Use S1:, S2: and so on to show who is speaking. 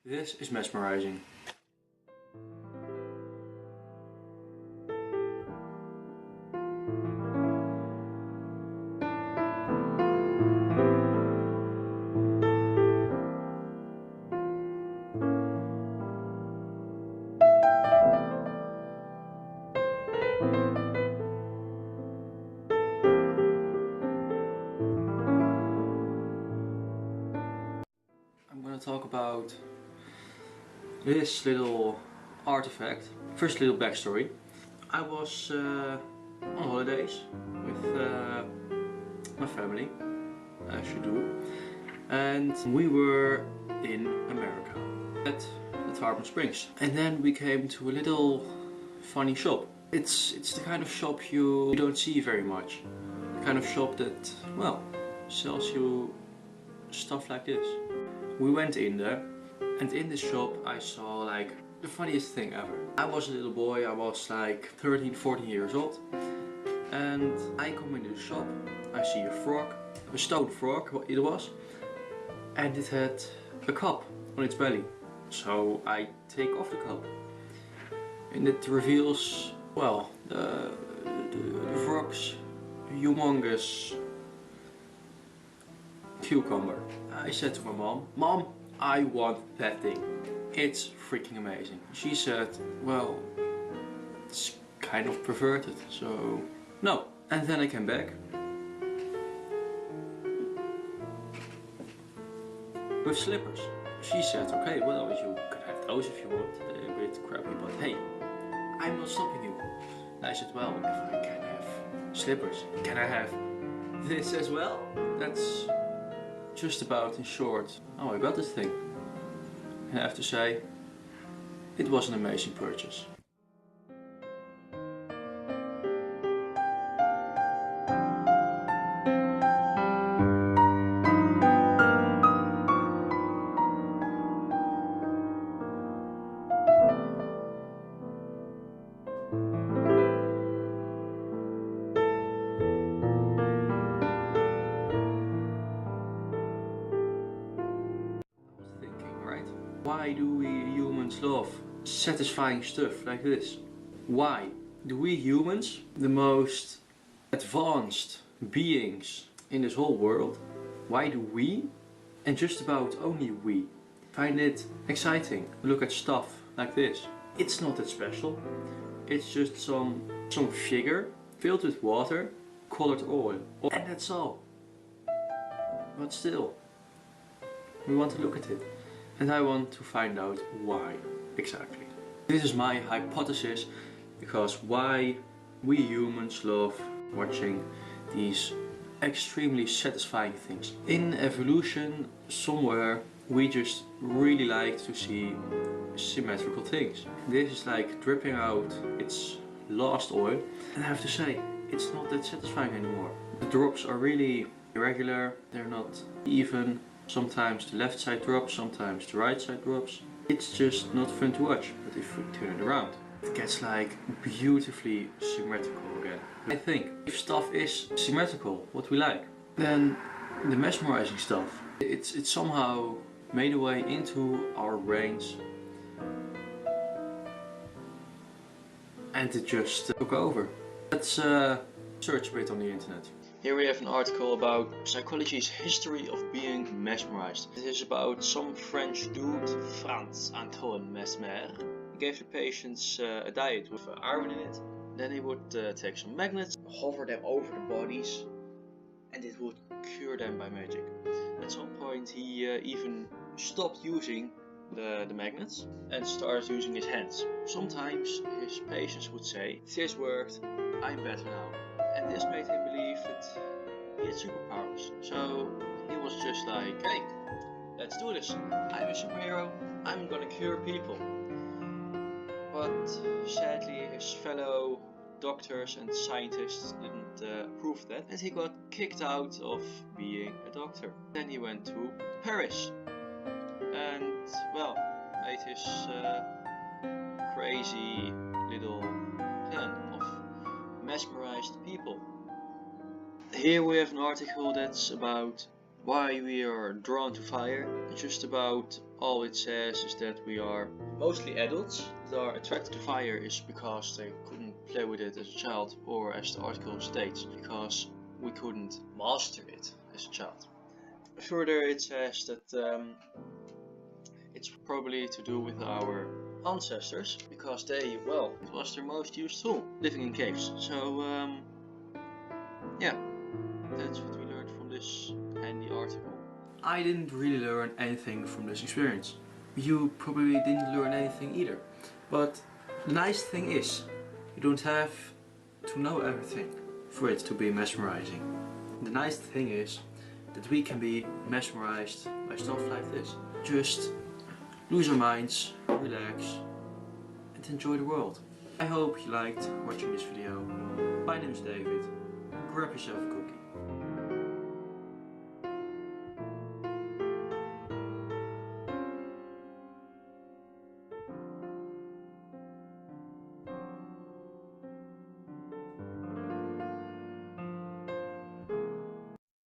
S1: This is mesmerizing. I'm gonna talk about this little artifact. First, little backstory. I was on holidays with my family, as you do, and we were in America at the Tarpon Springs. And then we came to a little funny shop. It's the kind of shop you don't see very much. The kind of shop that, well, sells you stuff like this. We went in there, and in the shop I saw like the funniest thing ever. I was a little boy, I was like 13, 14 years old, and I come into the shop, I see a frog, a stone frog it was, and it had a cup on its belly. So I take off the cup, and it reveals, well, the frog's humongous cucumber. I said to my mom, "Mom, I want that thing. It's freaking amazing." She said, "Well, it's kind of perverted, so no." And then I came back with slippers. She said, "Okay, well, you could have those if you want, they're a bit crappy, but hey, I'm not stopping you." And I said, "Well, if I can have slippers, can I have this as well?" That's just about, in short, how I got this thing. And I have to say, it was an amazing purchase. Thinking, right? Why do we humans love satisfying stuff like this? Why do we humans, the most advanced beings in this whole world, why do we, and just about only we, find it exciting to look at stuff like this? It's not that special. It's just some figure filled with water, colored oil, and that's all. But still, we want to look at it, and I want to find out why exactly. This is my hypothesis, because why we humans love watching these extremely satisfying things. In evolution, somewhere, we just really like to see symmetrical things. This is like dripping out its last oil, and I have to say, it's not that satisfying anymore. The drops are really irregular, they're not even. Sometimes the left side drops, sometimes the right side drops. It's just not fun to watch, but if we turn it around, it gets like beautifully symmetrical again. I think if stuff is symmetrical, what we like, then the mesmerizing stuff, it's somehow made a way into our brains, and it just took over. Let's search a bit on the internet. Here we have an article about psychology's history of being mesmerized. It is about some French dude, Franz Antoine Mesmer. He gave the patients a diet with iron in it. Then he would take some magnets, hover them over the bodies, and it would cure them by magic. At some point he even stopped using the magnets and started using his hands. Sometimes his patients would say, "This worked, I'm better now." And this made him believe that he had superpowers. So he was just like, "Hey, let's do this. I'm a superhero, I'm gonna cure people." But sadly his fellow doctors and scientists didn't approve of that, and he got kicked out of being a doctor. Then he went to Paris and, well, made his crazy little plan of mesmerized people. Here we have an article that's about why we are drawn to fire. Just about all it says is that we are mostly adults that are attracted to fire is because they couldn't play with it as a child, or as the article states, because we couldn't master it as a child. Further it says that it's probably to do with our ancestors, because they, well, it was their most used tool, living in caves. So yeah, that's what we learned from this handy article. I didn't really learn anything from this experience. You probably didn't learn anything either. But the nice thing is, you don't have to know everything for it to be mesmerizing. The nice thing is that we can be mesmerized by stuff like this. Just lose our minds, relax, and enjoy the world. I hope you liked watching this video. My name is David. Grab yourself a